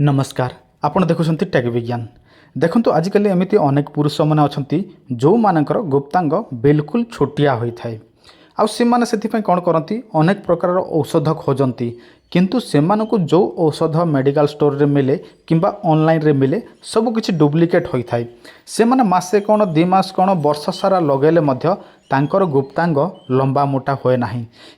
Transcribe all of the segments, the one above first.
नमस्कार आपण देखुंत टेक विज्ञान देखु आजिकल एमती अनेक पुरुष मैंने अच्छा जो मानकर गुप्तांग बिल्कुल छोटिया होता है आउ से कौन करती अनेक प्रकार औषध खोजती किंतु से जो औषध मेडिकल स्टोर रे मिले किंबा ऑनलाइन रे मिले सबकि डुप्लिकेट होता है से मासे कौन 2 मास कौन वर्ष सारा लगेले तांकर गुप्तांग लंबा मोटा हुए ना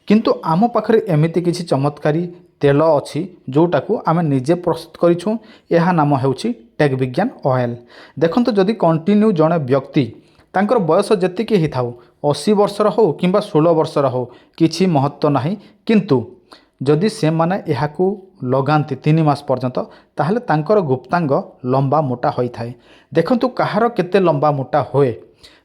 किंतु आम पाखरे एमती किसी चमत्कारी तेल अच्छी जोटा को आम निजे प्रस्तुत करूँ यह नाम होची टेक विज्ञान ऑयल देखो जदि कंटिन्यू जड़े व्यक्ति तांकर बयस जेतिकी ही थाउ 80 वर्षर हो कि 16 वर्षर हो किसी महत्व नहीं किंतु जदि से माने यहाकू लगाती 3 मास पर्यंत ताहले तांकर गुप्तांग लंबा मोटा होता है देखंतु कहार केते लंबा मोटा होए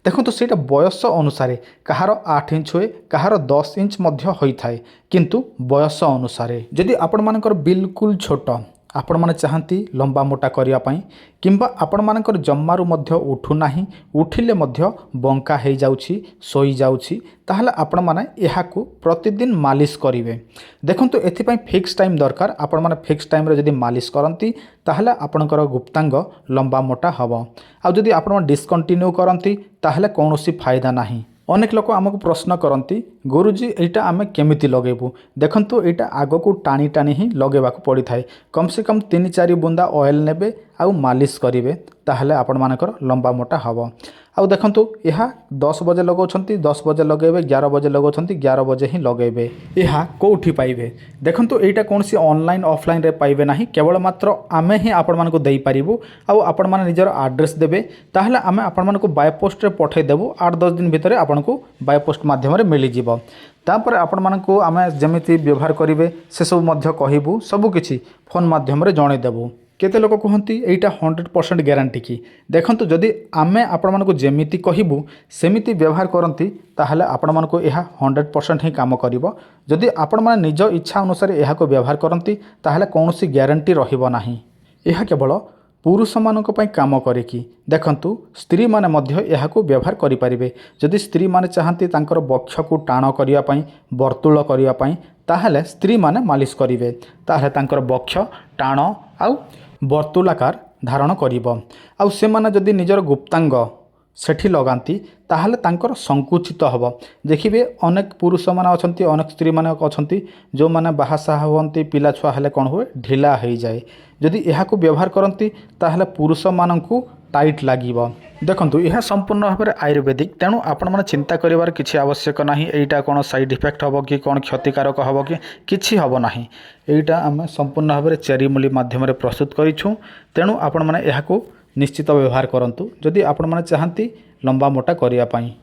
देखो से बयस अनुसार कहार 8 इंच हुए कहार 10 इंच होता है किंतु बयस अनुसार जदि आपण मानकर बिल्कुल छोट आपण माने चाहती लंबा मोटा करने किंबा आपण मानकर जम्मारू मध्य उठू नाही उठिले मध्य बंका हो जाउछि सोई जाउछि ताहले आपण माने एहाकू प्रतिदिन मालिश करिवे देखंतु एथिपाई फिक्स टाइम दरकार आपण माने फिक्स टाइम रे जदि मालिश करंती ताहले आपणकर गुप्तांग लंबा मोटा हबो आ जदि आपण डिस्कंटिन्यू करंती ताहले कोनोसी फायदा नाही अनेक लोक आमको प्रश्न करती गुरुजी एटा आमे केमिति लगेबू देखंतु एटा आगो को टाणी टाणी ही लगेबा को पड़ी थाए कम से कम 3-4 बुंदा ऑयल नेबे आउ मालिश करिवे ताहले आपण मानकर लंबा मोटा हबो आउ देखंतु यह 10 बजे लगाउछंती 10 बजे लगेबे 11 बजे लगाउछंती 11 बजे ही लगेबे यह कोठी पाइबे देखंतु एटा कोनसी ऑनलाइन ऑफलाइन रे पाइबे नाही केवल मात्र आमे ही आपण मानको देई परिबू आउ आपण माने निजर एड्रेस देबे ताहले आमे आपण मानको बाय पोस्ट रे पठै देबू 8-10 दिन भितरे आपण को बाय पोस्ट माध्यम रे मिली जिवो तापर आपण मानको आमे जेमिति व्यवहार करिवे से सब मध्य कहिबू सब किछि फोन माध्यम रे जणे देबू केते लोक कहती एटा 100% ग्यारंटी की देखंतु जदि आमे आपण मानको जेमिति कहिबू सेमिति व्यवहार करंती ताहले आपण मानको एहा 100% ही काम करिवो जदि आपण माने निज इच्छा अनुसार एहा को व्यवहार करंती ताहले कोनोसी ग्यारंटी रहिबो नाही एहा केवल पुरुष मानक पई काम करे कि देखंतु स्त्री माने मध्य एहा को व्यवहार करि परिबे जदि स्त्री माने चाहंती तांकर बक्ष को टाण करिया पई वर्तुल करिया पई ताहले स्त्री माने मालिश करिवे ताहले तांकर बक्ष टाण आउ वर्तुलाकार धारण करिवो आउ से माने जदि निजर गुप्तांग सेठी लगाती ताहले तांकर संकुचित हबो देखिबे अनेक पुरुष माने अछंती अनेक स्त्री माने अछंती जो माने बाहासाह होंती पिला छुआ हेले कोन हुए ढिला हो जाए जदि एहा को व्यवहार करंती ताहले पुरुष माननकु टाइट लागिवो देखंतु यह संपूर्ण भाव में आयुर्वेदिक तेणु आपण माने चिंता करिवार किछि आवश्यक नाही एटा कोन साइड इफेक्ट हबो कि कोन क्षतिकारक हबो कि किछि हबो नाही एटा हम संपूर्ण भाव में चेरी मूली माध्यम रे प्रस्तुत करिछु तेणु आपण माने एहा को निश्चित व्यवहार करंतु जदि आपण माने चाहंती लंबा मोटा करिया पई।